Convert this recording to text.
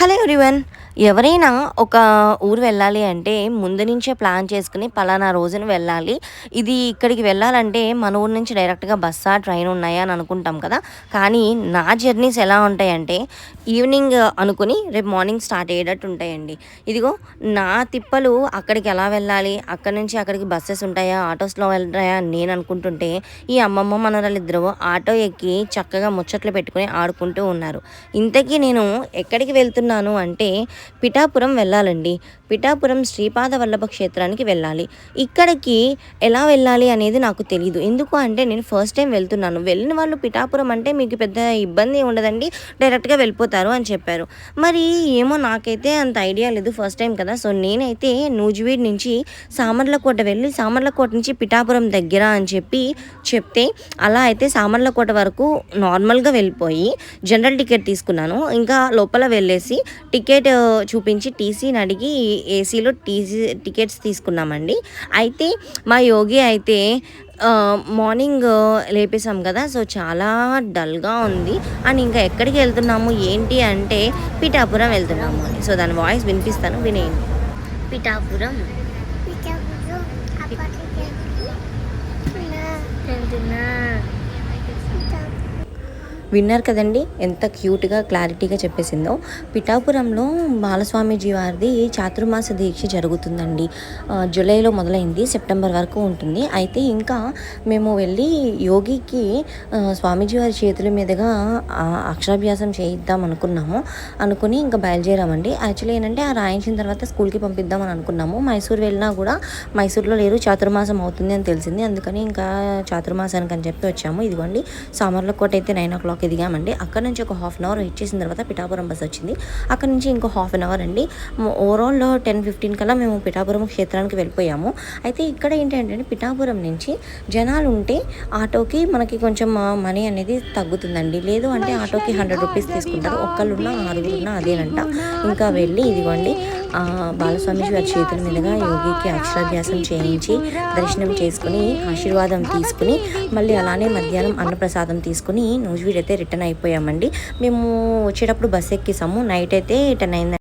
Hello everyone. ఎవరైనా ఒక ఊరు వెళ్ళాలి అంటే ముందు నుంచే ప్లాన్ చేసుకుని పలానా రోజున వెళ్ళాలి. ఇది ఇక్కడికి వెళ్ళాలంటే మన ఊరు నుంచి డైరెక్ట్‌గా బస్సా, ట్రైన్ ఉన్నాయా అని అనుకుంటాం కదా! కానీ నా జర్నీస్ ఎలా ఉంటాయంటే ఈవినింగ్ అనుకుని రేపు మార్నింగ్ స్టార్ట్ అయ్యేటట్టు ఉంటాయండి. ఇదిగో నా తిప్పలు అక్కడికి ఎలా వెళ్ళాలి? అక్కడి నుంచి అక్కడికి బస్సెస్ ఉంటాయా? ఆటోస్‌లో వెళ్తాయా? అని నేను అనుకుంటుంటే ఈ అమ్మమ్మ మనవరాలిద్దరూ ఆటో ఎక్కి చక్కగా ముచ్చట్లు పెట్టుకొని ఆడుకుంటూ ఉన్నారు. ఇంతకీ నేను ఎక్కడికి వెళ్తున్నాను అంటే పిఠాపురం వెళ్ళాలండి. పిఠాపురం శ్రీపాద వల్లభ క్షేత్రానికి వెళ్ళాలి. ఇక్కడికి ఎలా వెళ్ళాలి అనేది నాకు తెలీదు. ఎందుకు అంటే నేను ఫస్ట్ టైం వెళ్తున్నాను. వెళ్ళిన వాళ్ళు పిఠాపురం అంటే మీకు పెద్ద ఇబ్బంది ఉండదండి. డైరెక్ట్‌గా వెళ్ళిపోతారు అని చెప్పారు. మరి ఏమో నాకైతే అంత ఐడియా లేదు. ఫస్ట్ టైం కదా! సో, నేనైతే నూజివీడు నుంచి సామర్లకోట వెళ్ళి సామర్లకోట నుంచి పిఠాపురం దగ్గర అని చెప్తే అలా అయితే సామర్లకోట వరకు నార్మల్‌గా వెళ్ళిపోయి జనరల్ టికెట్ తీసుకున్నాను. ఇంకా లోపల వెళ్ళేసి టికెట్ చూపించి టీసీని అడిగి ఏసీలో టికెట్స్ తీసుకున్నామండి. అయితే మా యోగి అయితే మార్నింగ్ లేపేసాం కదా! సో, చాలా డల్‌గా ఉంది. అండ్ ఇంకా ఎక్కడికి వెళ్తున్నాము ఏంటి అంటే పిఠాపురం వెళ్తున్నాము అని. సో, దాని వాయిస్ వినిపిస్తాను వినేయండి. పిఠాపురం వెళ్తున్నా. విన్నారు కదండి ఎంత క్యూట్‌గా క్లారిటీగా చెప్పేసిందో. పిఠాపురంలో బాలస్వామీజీ వారిది చాతుర్మాస దీక్ష జరుగుతుందండి. జూలైలో మొదలైంది. సెప్టెంబర్ వరకు ఉంటుంది. అయితే ఇంకా మేము వెళ్ళి యోగికి స్వామీజీ వారి చేతుల మీదుగా అక్షరాభ్యాసం చేయిద్దాం అనుకుని ఇంకా బయలుదేరామండి. యాక్చువల్లీ ఏంటంటే రాయించిన తర్వాత స్కూల్‌కి పంపిద్దామని అనుకున్నాము. మైసూర్ వెళ్ళినా కూడా మైసూర్‌లో లేరు, చాతుర్మాసం అవుతుంది అని తెలిసింది. అందుకని ఇంకా చాతుర్మాసానికి అని చెప్పి వచ్చాము. ఇదిగోండి సామర్లకోట అయితే 9:00 దిగామండి. అక్కడ నుంచి ఒక హాఫ్ అన్ అవర్ వెయిట్ చేసిన తర్వాత పిఠాపురం బస్ వచ్చింది. అక్కడ నుంచి ఇంకో హాఫ్ అన్ అవర్ అండి. ఓవరాల్ 10:15 కల్లా మేము పిఠాపురం క్షేత్రానికి వెళ్ళిపోయాము. అయితే ఇక్కడ ఏంటంటే పిఠాపురం నుంచి జనాలు ఉంటే ఆటోకి మనకి కొంచెం మనీ అనేది తగ్గుతుందండి. లేదు అంటే ఆటోకి 100 రూపీస్ తీసుకుంటారు. ఒక్కళ్ళున్నా 6గురున్నా అదేనంట. ఇంకా వెళ్ళి ఇదిగోండి బాలస్వామీజీ వారి చేతుల మీదుగా యోగికి అక్షరాభ్యాసం చేయించి దర్శనం చేసుకుని ఆశీర్వాదం తీసుకుని మళ్ళీ అలానే మధ్యాహ్నం అన్నప్రసాదం తీసుకుని నూజివీడు అయితే రిటర్న్ అయిపోయామండి. మేము వచ్చేటప్పుడు బస్ ఎక్కేసాము. నైట్ అయితే 10 అయిందండి.